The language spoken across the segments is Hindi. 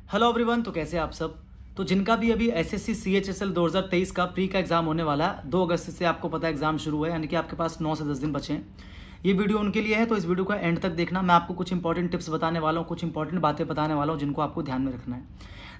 Hello everyone. तो कैसे आप सब। तो जिनका भी अभी एसएससी सीएचएसएल 2023 का प्री का एग्जाम होने वाला है, 2 अगस्त से आपको पता है एग्जाम शुरू है, यानी कि आपके पास 9 से 10 दिन बचे हैं। ये वीडियो उनके लिए है, तो इस वीडियो को एंड तक देखना। मैं आपको कुछ इंपॉर्टेंट टिप्स बताने वाला हूँ, कुछ इंपॉर्टेंट बातें बताने वाला हूँ जिनको आपको ध्यान में रखना है।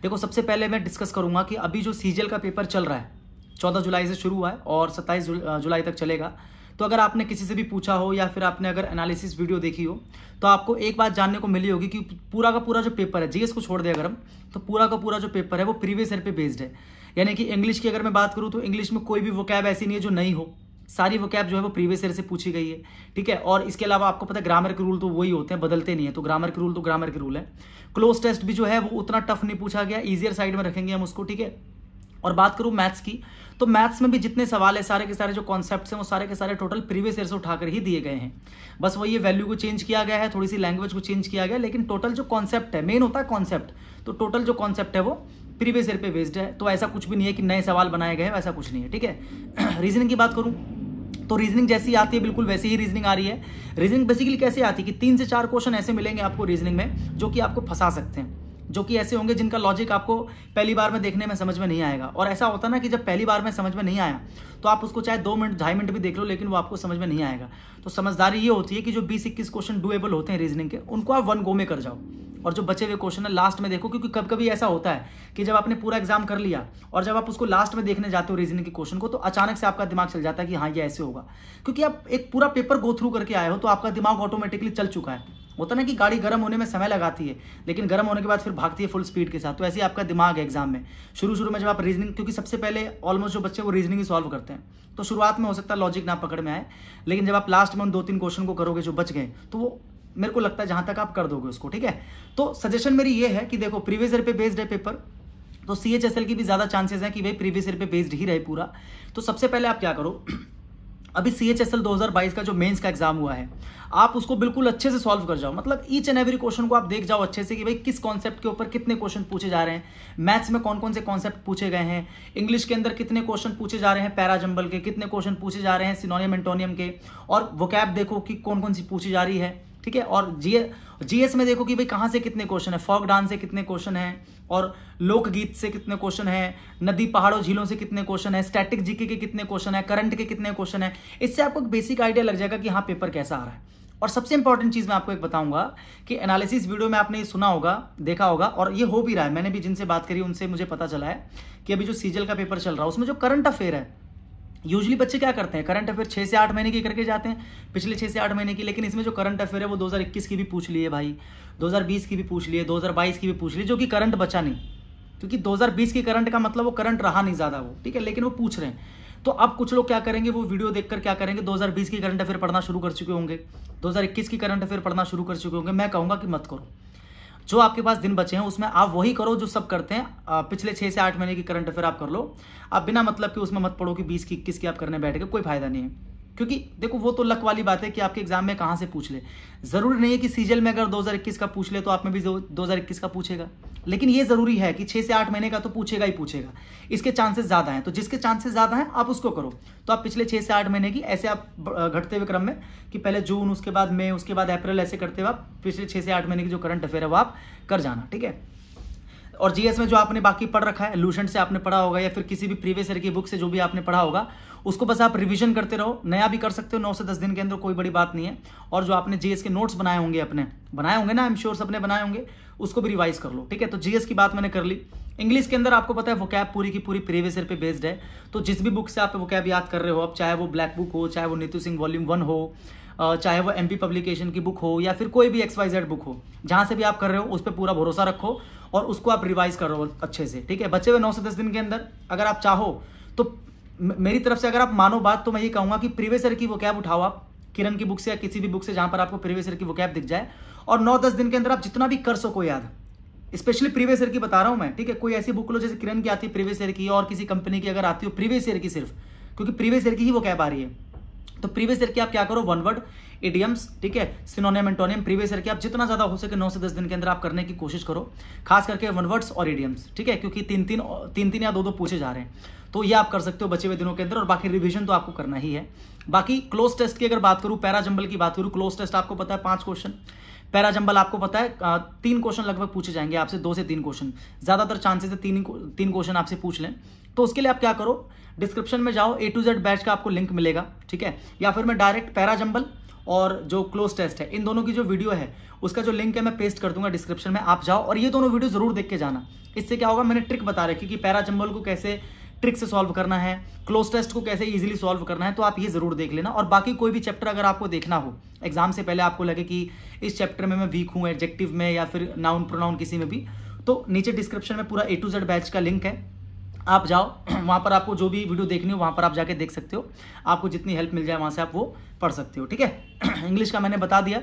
देखो, सबसे पहले मैं डिस्कस करूंगा कि अभी जो सीजीएल का पेपर चल रहा है 14 जुलाई से शुरू हुआ है और 27 जुलाई तक चलेगा। तो अगर आपने किसी से भी पूछा हो या फिर आपने अगर एनालिसिस वीडियो देखी हो, तो आपको एक बात जानने को मिली होगी कि पूरा का पूरा जो पेपर है, जीएस को छोड़ दे अगर हम, तो पूरा का पूरा जो पेपर है वो प्रीवियस ईयर पे बेस्ड है। यानी कि इंग्लिश की अगर मैं बात करूं तो इंग्लिश में कोई भी वोकैब ऐसी नहीं है जो नहीं हो, सारी वोकैब जो है वो प्रीवियस ईयर से पूछी गई है। ठीक है। और इसके अलावा आपको पता है ग्रामर के रूल तो वही होते हैं, बदलते नहीं है। तो ग्रामर के रूल है। क्लोज टेस्ट भी जो है वो उतना टफ नहीं पूछा गया, ईजियर साइड में रखेंगे हम उसको। ठीक है। और बात करूं मैथ्स की, तो मैथ्स में भी जितने सवाल है सारे के सारे जो कॉन्सेप्ट्स हैं वो सारे के सारे टोटल प्रीवियस ईयर से उठाकर ही दिए गए हैं। बस वही वैल्यू को चेंज किया गया है, थोड़ी सी लैंग्वेज को चेंज किया गया, लेकिन टोटल जो कॉन्सेप्ट है, मेन होता है कॉन्सेप्ट, तो टोटल जो कॉन्सेप्ट है वो प्रीवियस ईयर पे बेस्ड है। तो ऐसा कुछ भी नहीं है कि नए सवाल बनाए गए हैं, वैसा कुछ नहीं है। ठीक है। रीजनिंग की बात करूं तो रीजनिंग जैसी आती है बिल्कुल वैसी ही रीजनिंग आ रही है। रीजनिंग बेसिकली कैसे आती है कि 3 से 4 क्वेश्चन ऐसे मिलेंगे आपको रीजनिंग में जो कि आपको फंसा सकते हैं, जो कि ऐसे होंगे जिनका लॉजिक आपको पहली बार में देखने में समझ में नहीं आएगा। और ऐसा होता ना कि जब पहली बार में समझ में नहीं आया तो आप उसको चाहे 2 मिनट 2.5 मिनट भी देख लो, लेकिन वो आपको समझ में नहीं आएगा। तो समझदारी ये होती है कि जो 20-21 क्वेश्चन डुएबल होते हैं रीजनिंग के, उनको आप 1 गो में कर जाओ, और जो बचे हुए क्वेश्चन है लास्ट में देखो। क्योंकि कभी कभी ऐसा होता है कि जब आपने पूरा एग्जाम कर लिया और जब आप उसको लास्ट में देखने जाते हो रीजनिंग के क्वेश्चन को, तो अचानक से आपका दिमाग चल जाता है कि हाँ ये ऐसे होगा। क्योंकि आप एक पूरा पेपर गो थ्रू करके आए हो, तो आपका दिमाग ऑटोमेटिकली चल चुका है। होता ना कि गाड़ी गर्म होने में समय लगाती है, लेकिन गर्म होने के बाद फिर भागती है फुल स्पीड के साथ। तो ऐसे ही आपका दिमाग है एग्जाम में। शुरू में जब आप रीजनिंग, क्योंकि सबसे पहले ऑलमोस्ट जो बच्चे वो रीजनिंग ही सॉल्व करते हैं, तो शुरुआत में हो सकता है लॉजिक ना पकड़ में आए, लेकिन जब आप लास्ट में उन 2-3 क्वेश्चन को करोगे जो बच गए, तो वो मेरे को लगता है जहां तक आप कर दोगे उसको। ठीक है। तो सजेशन मेरी ये है कि देखो, प्रीवियस ईयर पे बेस्ड है पेपर, तो सीएचएसएल की भी ज्यादा चांसेस है कि भाई प्रीवियस ईयर पे बेस्ड ही रहे पूरा। तो सबसे पहले आप क्या करो, अभी सीएचएसएल 2022 का जो मेंस का एग्जाम हुआ है, आप उसको बिल्कुल अच्छे से सॉल्व कर जाओ। मतलब ईच एंड एवरी क्वेश्चन को आप देख जाओ अच्छे से कि भाई किस कॉन्सेप्ट के ऊपर कितने क्वेश्चन पूछे जा रहे हैं, मैथ्स में कौन कौन से कॉन्सेप्ट पूछे गए हैं, इंग्लिश के अंदर कितने क्वेश्चन पूछे जा रहे हैं पैरा जंबल के, कितने क्वेश्चन पूछे जा रहे हैं सिनोनियम एंटोनियम के, और वोकैब देखो कि कौन कौन सी पूछी जा रही है। ठीक है। और जीएस में देखो कि भाई कहां से कितने क्वेश्चन है, फोक डांस से कितने क्वेश्चन है, और लोकगीत से कितने क्वेश्चन है, नदी पहाड़ों झीलों से कितने क्वेश्चन है, स्टैटिक जीके के कितने क्वेश्चन है, करंट के कितने क्वेश्चन है। इससे आपको एक बेसिक आइडिया लग जाएगा कि हाँ पेपर कैसा आ रहा है। और सबसे इंपॉर्टेंट चीज मैं आपको एक बताऊंगा कि एनालिसिस वीडियो में आपने सुना होगा, देखा होगा, और ये हो भी रहा है। मैंने भी जिनसे बात करी उनसे मुझे पता चला है कि अभी जो सीजीएल का पेपर चल रहा है उसमें जो करंट अफेयर है, यूजुअली बच्चे क्या करते हैं, करंट अफेयर 6 से 8 महीने की करके जाते हैं, पिछले 6 से 8 महीने की। लेकिन इसमें जो करंट अफेयर है वो 2021 की भी पूछ लिए भाई, 2020 की भी पूछ लिए, 2022 की भी पूछ लिए, जो कि करंट बचा नहीं। क्योंकि 2020 की करंट का मतलब वो करंट रहा नहीं ज्यादा वो। ठीक है। लेकिन वो पूछ रहे हैं। तो अब कुछ लोग क्या करेंगे, वो वीडियो देखकर क्या करेंगे, 2020 की करंट अफेयर पढ़ना शुरू कर चुके होंगे, 2021 की करंट अफेयर पढ़ना शुरू कर चुके होंगे। मैं कहूंगा कि मत करो। जो आपके पास दिन बचे हैं उसमें आप वही करो जो सब करते हैं, पिछले 6 से 8 महीने की करंट अफेयर आप कर लो। आप बिना मतलब कि उसमें मत पढ़ो कि 20 की 21 की आप करने बैठ गए, कोई फायदा नहीं है। क्योंकि देखो, वो तो लक वाली बात है कि आपके एग्जाम में कहां से पूछ ले। जरूरी नहीं है कि सीजीएल में अगर 2021 का पूछ ले तो आप में भी 2021 का पूछेगा, लेकिन ये जरूरी है कि 6 से 8 महीने का तो पूछेगा ही पूछेगा। इसके चांसेस ज्यादा हैं, तो जिसके चांसेस ज्यादा हैं आप उसको करो। तो आप पिछले 6 से 8 महीने की ऐसे आप घटते हुए क्रम में कि पहले जून, उसके बाद मई, उसके बाद अप्रैल, ऐसे करते हुए आप पिछले 6 से 8 महीने की जो करंट अफेयर है वो आप कर जाना। ठीक है। और जीएस में जो आपने बाकी पढ़ रखा है, लूसेंट से आपने पढ़ा होगा या फिर किसी भी प्रीवियस ईयर की बुक से जो भी आपने पढ़ा होगा, उसको बस आप रिवीजन करते रहो। नया भी कर सकते हो 9 से 10 दिन के अंदर, कोई बड़ी बात नहीं है। और जो आपने जीएस के नोट्स बनाए होंगे, अपने बनाए होंगे ना, आई एम श्योर सबने बनाए होंगे, उसको भी रिवाइज कर लो। ठीक है। तो जीएस की बात मैंने कर ली। इंग्लिश के अंदर आपको पता है वोकैब पूरी की पूरी प्रीवियस ईयर पे बेस्ड है। तो जिस भी बुक से आप वोकैब याद कर रहे हो, अब चाहे वो ब्लैक बुक हो, चाहे वो नीतू सिंह वॉल्यूम 1 हो, चाहे वो एमपी पब्लिकेशन की बुक हो, या फिर कोई भी XYZ बुक हो, जहां से भी आप कर रहे हो उस पर पूरा भरोसा रखो और उसको आप रिवाइज करो अच्छे से। ठीक है। बचे हुए 9 से 10 दिन के अंदर अगर आप चाहो तो मेरी तरफ से अगर आप मानो बात, तो मैं ये कहूंगा कि प्रीवियस ईयर की वोकैब उठाओ आप, किरण की बुक से या किसी भी बुक से जहां पर आपको प्रीवियस ईयर की वोकैब दिख जाए, और 9-10 दिन के अंदर आप जितना भी कर सको याद, स्पेशली प्रीवियस ईयर की बता रहा हूं मैं। ठीक है। कोई ऐसी बुक लो जैसे किरण की आती है प्रीवियस ईयर की, और किसी कंपनी की अगर आती हो प्रीवियस ईयर की सिर्फ, क्योंकि प्रीवियस ईयर की ही वोकैब आ रही है। तो प्रीवियस ईयर की आप क्या करो, 1 वर्ड, इडियम्स, ठीक है, सिनोनियम एंटोनियम, प्रीवियस ईयर की आप जितना ज्यादा हो सके 9 से 10 दिन के अंदर आप करने की कोशिश करो, खास करके 1 वर्ड्स और इडियम्स। ठीक है। क्योंकि 3-3 या 2-2 पूछे जा रहे हैं, तो ये आप कर सकते हो बचे हुए दिनों के अंदर। और बाकी रिवीजन तो आपको करना ही है। बाकी क्लोज टेस्ट की अगर बात करूं, पैरा जंबल की बात करूं, क्लोज टेस्ट आपको पता है 5 क्वेश्चन। पैराजंबल आपको पता है 3 क्वेश्चन लगभग पूछे जाएंगे आपसे, 2 से 3 क्वेश्चन, ज्यादातर चांसेस है 3 क्वेश्चन आपसे पूछ लें। तो उसके लिए आप क्या करो, डिस्क्रिप्शन में जाओ, A to Z बैच का आपको लिंक मिलेगा, ठीक है, या फिर मैं डायरेक्ट पैराजंबल और जो क्लोज टेस्ट है इन दोनों की जो वीडियो है उसका जो लिंक है मैं पेस्ट कर दूंगा डिस्क्रिप्शन में, आप जाओ और ये दोनों वीडियो जरूर देख के जाना। इससे क्या होगा, मैंने ट्रिक बता रखी कि पैराजंबल को कैसे ट्रिक से सॉल्व करना है, क्लोज टेस्ट को कैसे इजीली सॉल्व करना है, तो आप ये जरूर देख लेना। और बाकी कोई भी चैप्टर अगर आपको देखना हो एग्जाम से पहले, आपको लगे कि इस चैप्टर में मैं वीक हूँ, एडजेक्टिव में या फिर नाउन प्रोनाउन किसी में भी, तो नीचे डिस्क्रिप्शन में पूरा A to Z बैच का लिंक है, आप जाओ, वहां पर आपको जो भी वीडियो देखनी हो वहां पर आप जाके देख सकते हो, आपको जितनी हेल्प मिल जाए वहां से आप वो पढ़ सकते हो, ठीक है। इंग्लिश का मैंने बता दिया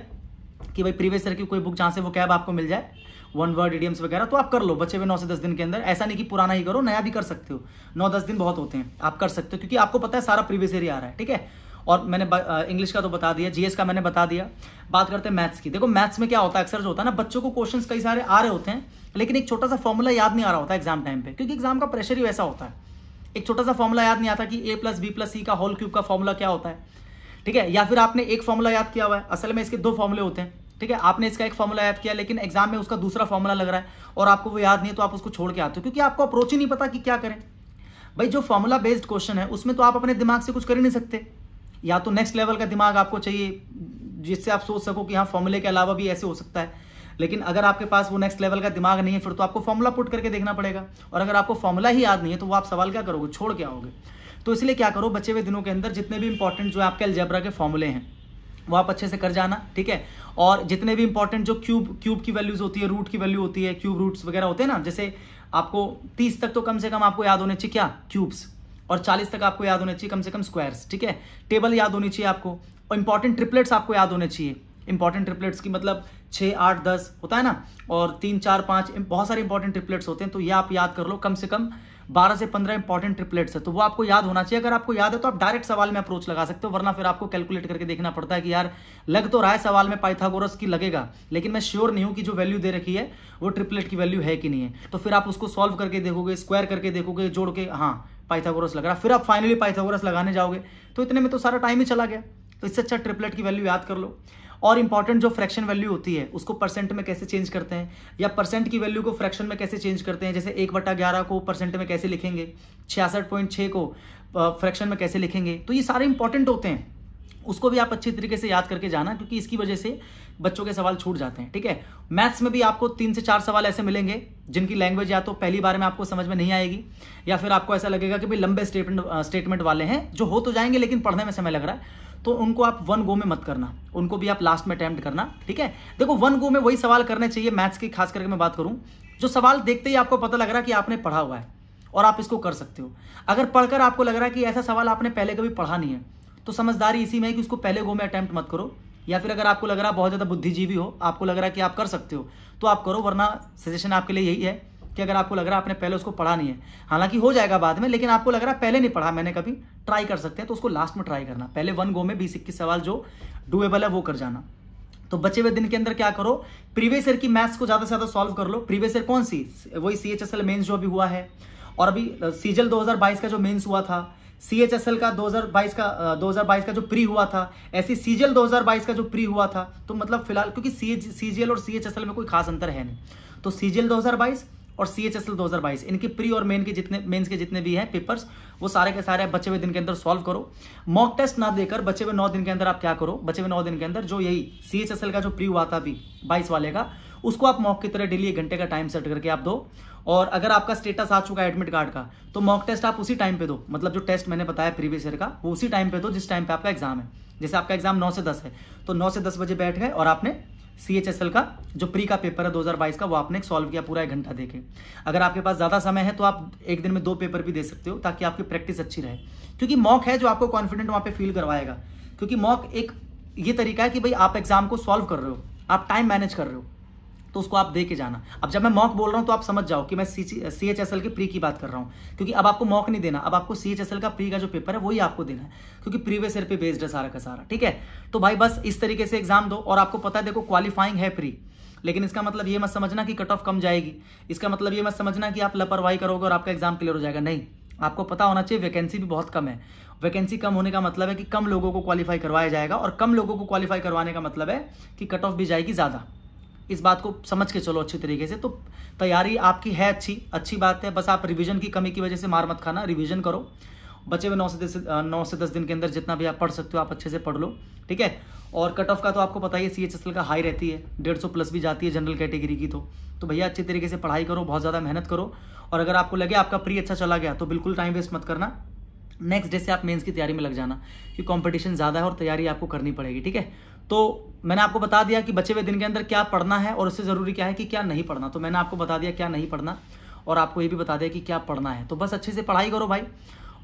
कि भाई प्रीवियस ईयर की कोई बुक जहां से वो कैब आपको मिल जाए, 1 वर्ड इडियम्स वगैरह, तो आप कर लो बचे हुए 9 से 10 दिन के अंदर। ऐसा नहीं कि पुराना ही करो, नया भी कर सकते हो, 9-10 दिन बहुत होते हैं, आप कर सकते हो, क्योंकि आपको पता है सारा प्रीवियस ईयर ही आ रहा है, ठीक है। और मैंने इंग्लिश का तो बता दिया, जीएस का मैंने बता दिया। बात करते हैं मैथ्स की। देखो मैथ्स में क्या होता है, अक्सर जो होता है ना, बच्चों को क्वेश्चंस कई सारे आ रहे होते हैं लेकिन एक छोटा सा फॉर्मूला याद नहीं आ रहा होता एग्जाम टाइम पे, क्योंकि एग्जाम का प्रेशर ही वैसा होता है। एक छोटा सा फॉर्मूला याद नहीं आता कि A + B + C का होल क्यूब का फॉर्मूला क्या होता है, ठीक है, या फिर आपने एक फॉर्मूला याद किया हुआ है, असल में इसके 2 फॉर्मूले होते हैं, ठीक है, आपने इसका एक फॉर्मूला याद किया लेकिन एग्जाम में उसका दूसरा फॉर्मूला लग रहा है और आपको वो याद नहीं है, तो आप उसको छोड़ के आते हो क्योंकि आपको अप्रोच ही नहीं पता कि क्या करें। भाई जो फॉर्मूला बेस्ड क्वेश्चन है उसमें तो आप अपने दिमाग से कुछ कर ही नहीं सकते, या तो नेक्स्ट लेवल का दिमाग आपको चाहिए जिससे आप सोच सको कि हाँ फॉर्मूले के अलावा भी ऐसे हो सकता है। लेकिन अगर आपके पास वो नेक्स्ट लेवल का दिमाग नहीं है फिर तो आपको फॉर्मूला पुट करके देखना पड़ेगा, और अगर आपको फॉर्मूला ही याद नहीं है तो वो आप सवाल क्या करोगे, छोड़ के आओगे। तो इसलिए क्या करो, बचे हुए दिनों के अंदर जितने भी इंपॉर्टेंट जो आपके अलजेब्रा के फॉर्मूले हैं वो आप अच्छे से कर जाना, ठीक है। और जितने भी इंपॉर्टेंट जो क्यूब की वैल्यूज होती है, रूट की वैल्यू होती है, क्यूब रूट्स वगैरह होते हैं ना, जैसे आपको 30 तक तो कम से कम आपको याद होने चाहिए क्या, क्यूब्स, और 40 तक आपको याद होने चाहिए कम से कम स्क्वायर्स, ठीक है। टेबल याद होनी चाहिए आपको, और इंपॉर्टेंट ट्रिपलेट्स आपको याद होने चाहिए। इंपॉर्टेंट ट्रिपलेट्स की मतलब 6, 8, 10 होता है ना, और 3, 4, 5 बहुत सारे इंपॉर्टेंट ट्रिपलेट्स होते हैं, तो ये आप याद कर लो, कम से कम 12 से 15 इंपॉर्टेंट ट्रिपलेट्स है, तो वो आपको याद होना चाहिए। अगर आपको याद है तो आप डायरेक्ट सवाल में अप्रोच लगा सकते हो, वरना फिर आपको कैलकुलेट करके देखना पड़ता है कि यार लग तो रहा है सवाल में पाइथागोरस की लगेगा, लेकिन मैं श्योर नहीं हूं कि जो वैल्यू दे रखी है वो ट्रिपलेट की वैल्यू है कि नहीं है, तो फिर आप उसको सॉल्व करके देखोगे, स्क्वायर करके देखोगे, जोड़ के, हाँ पाइथागोरस लग रहा, फिर आप फाइनली पाइथागोरस लगाने जाओगे, तो इतने में तो सारा टाइम ही चला गया। तो इससे अच्छा ट्रिपलेट की वैल्यू याद कर लो। और इंपॉर्टेंट जो फ्रैक्शन वैल्यू होती है उसको परसेंट में कैसे चेंज करते हैं, या परसेंट की वैल्यू को फ्रैक्शन में कैसे चेंज करते हैं, जैसे 1/11 को परसेंट में कैसे लिखेंगे, 66.6 को फ्रैक्शन में कैसे लिखेंगे, तो ये सारे इंपॉर्टेंट होते हैं, उसको भी आप अच्छी तरीके से याद करके जाना, क्योंकि इसकी वजह से बच्चों के सवाल छूट जाते हैं, ठीक है। मैथ्स में भी आपको 3 से 4 सवाल ऐसे मिलेंगे जिनकी लैंग्वेज या तो पहली बार में आपको समझ में नहीं आएगी, या फिर आपको ऐसा लगेगा कि भाई लंबे स्टेटमेंट वाले हैं जो हो तो जाएंगे लेकिन पढ़ने में समय लग रहा है, तो उनको आप 1 गो में मत करना, उनको भी आप लास्ट में अटेम्प्ट करना, ठीक है। देखो 1 गो में वही सवाल करने चाहिए मैथ्स की, खास करके मैं बात करूं जो सवाल देखते ही आपको पता लग रहा है कि आपने पढ़ा हुआ है और आप इसको कर सकते हो। अगर पढ़कर आपको लग रहा है कि ऐसा सवाल आपने पहले कभी पढ़ा नहीं है, तो समझदारी इसी में है कि उसको पहले गो में अटेम्प्ट मत करो, या फिर अगर आपको लग रहा है बहुत ज़्यादा बुद्धिजीवी हो, आपको लग रहा है कि आप कर सकते हो, तो आप करो, वरना सजेशन आपके लिए यही है कि अगर आपको लग रहा है आपने पहले उसको पढ़ा नहीं है, हालांकि हो जाएगा बाद में, लेकिन आपको लग रहा है पहले नहीं पढ़ा मैंने कभी, ट्राई कर सकते हैं, तो उसको लास्ट में ट्राई करना, पहले 1 गो में 20-21 सवाल जो डुएबल है वो कर जाना। तो बचे हुए दिन के अंदर क्या करो, प्रीवियस ईयर की मैथ्स को ज़्यादा से ज़्यादा सॉल्व कर लो। प्रीवियस ईयर कौन सी, वही CHSL मेंस जो अभी हुआ है, और अभी सीजल 2022 का जो मेंस हुआ था, CHSL का 2022 का जो प्री हुआ था, ऐसे सीजीएल 2022 का जो प्री हुआ था, तो मतलब फिलहाल क्योंकि CGL और CHSL में कोई खास अंतर है नहीं, तो CGL 2022 और CHSL 2022 इनके प्री और मेंस के जितने भी हैं पेपर्स, वो सारे के सारे बचे हुए दिन के अंदर सॉल्व करो। मॉक टेस्ट ना देकर बचे हुए 9 दिन के अंदर आप क्या करो, बचे हुए 9 दिन के अंदर जो यही CHSL का जो प्री हुआ था अभी 22 वाले का, उसको आप मॉक की तरह डेली 1 घंटे का टाइम सेट करके आप दो। और अगर आपका स्टेटस आ चुका है एडमिट कार्ड का, तो मॉक टेस्ट आप उसी टाइम पे दो, मतलब जो टेस्ट मैंने बताया प्रीवियस ईयर का वो उसी टाइम पे दो जिस टाइम पे आपका एग्जाम है। जैसे आपका एग्जाम 9 से 10 है, तो 9 से 10 बजे बैठ गए और आपने CHSL का जो प्री का पेपर है 2022 का वो आपने सॉल्व किया पूरा 1 घंटा देके। अगर आपके पास ज़्यादा समय है तो आप एक दिन में 2 पेपर भी दे सकते हो, ताकि आपकी प्रैक्टिस अच्छी रहे, क्योंकि मॉक है जो आपको कॉन्फिडेंट वहाँ पे फील करवाएगा। क्योंकि मॉक एक ये तरीका है कि भाई आप एग्जाम को सॉल्व कर रहे हो, आप टाइम मैनेज कर रहे हो, तो उसको आप दे के जाना। अब जब मैं मॉक बोल रहा हूं तो आप समझ जाओ कि मैं CHSL के प्री की बात कर रहा हूं, क्योंकि अब आपको मॉक नहीं देना, अब आपको CHSL का प्री का जो पेपर है वही आपको देना है, क्योंकि प्रीवियस ईयर पे बेस्ड है सारा का सारा, ठीक है। तो भाई बस इस तरीके से एग्जाम दो, और आपको पता है देखो क्वालिफाइंग है प्री, लेकिन इसका मतलब ये मत समझना कि कट ऑफ कम जाएगी, इसका मतलब ये मत समझना कि आप लापरवाही करोगे और आपका एग्जाम क्लियर हो जाएगा, नहीं। आपको पता होना चाहिए वैकेंसी भी बहुत कम है। वैकेंसी कम होने का मतलब है कि कम लोगों को क्वालिफाई करवाया जाएगा, और कम लोगों को क्वालिफाई करवाने का मतलब है कि कट ऑफ भी जाएगी ज़्यादा। इस बात को समझ के चलो अच्छी तरीके से। तो तैयारी आपकी है अच्छी बात है, बस आप रिवीजन की कमी की वजह से मार मत खाना, रिवीजन करो। बचे हुए 9 से 10 दिन के अंदर जितना भी आप पढ़ सकते हो आप अच्छे से पढ़ लो, ठीक है। और कट ऑफ का तो आपको पता ही है, CHSL का हाई रहती है, 150 प्लस भी जाती है जनरल कैटेगरी की। तो भैया अच्छी तरीके से पढ़ाई करो, बहुत ज़्यादा मेहनत करो। और अगर आपको लगे आपका प्री अच्छा चला गया तो बिल्कुल टाइम वेस्ट मत करना, नेक्स्ट डे से आप मेंस की तैयारी में लग जाना, क्योंकि कंपटीशन ज़्यादा है और तैयारी आपको करनी पड़ेगी, ठीक है। तो मैंने आपको बता दिया कि बचे हुए दिन के अंदर क्या पढ़ना है और उससे ज़रूरी क्या है कि क्या नहीं पढ़ना। तो मैंने आपको बता दिया क्या नहीं पढ़ना, और आपको ये भी बता दिया कि क्या पढ़ना है। तो बस अच्छे से पढ़ाई करो भाई,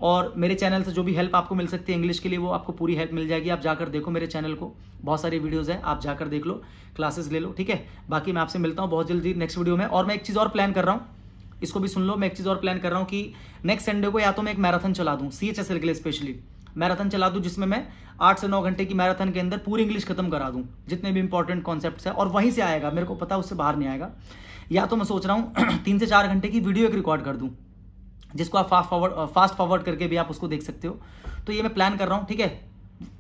और मेरे चैनल से जो भी हेल्प आपको मिल सकती है इंग्लिश के लिए, वो आपको पूरी हेल्प मिल जाएगी। आप जाकर देखो मेरे चैनल को, बहुत सारी वीडियोस है, आप जाकर देख लो, क्लासेस ले लो, ठीक है। बाकी मैं आपसे मिलता हूँ बहुत जल्दी नेक्स्ट वीडियो में। और मैं एक चीज़ और प्लान कर रहा हूँ, इसको भी सुन लो। मैं एक चीज़ और प्लान कर रहा हूँ कि नेक्स्ट संडे को या तो मैं एक मैराथन चला दूँ CHSL के लिए, स्पेशली मैराथन चला दूँ, जिसमें मैं 8 से 9 घंटे की मैराथन के अंदर पूरी इंग्लिश खत्म करा दूँ, जितने भी इंपॉर्टेंट कॉन्सेप्ट्स है, और वहीं से आएगा, मेरे को पता है उससे बाहर नहीं आएगा। या तो मैं सोच रहा हूँ 3 से 4 घंटे की वीडियो एक रिकॉर्ड कर दूँ, जिसको आप फास्ट फॉरवर्ड करके भी आप उसको देख सकते हो। तो ये मैं प्लान कर रहा हूँ, ठीक है।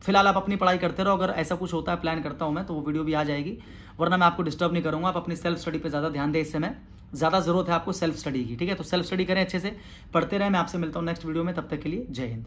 फिलहाल आप अपनी पढ़ाई करते रहो, अगर ऐसा कुछ होता है प्लान करता हूँ मैं तो वो वीडियो भी आ जाएगी, वरना मैं आपको डिस्टर्ब नहीं करूँगा। आप अपनी सेल्फ स्टडी पे ज़्यादा ध्यान दें, इस समय ज़्यादा जरूरत है आपको सेल्फ स्टडी की, ठीक है। तो सेल्फ स्टडी करें, अच्छे से पढ़ते रहें। मैं आपसे मिलता हूँ नेक्स्ट वीडियो में, तब तक के लिए जय हिंद।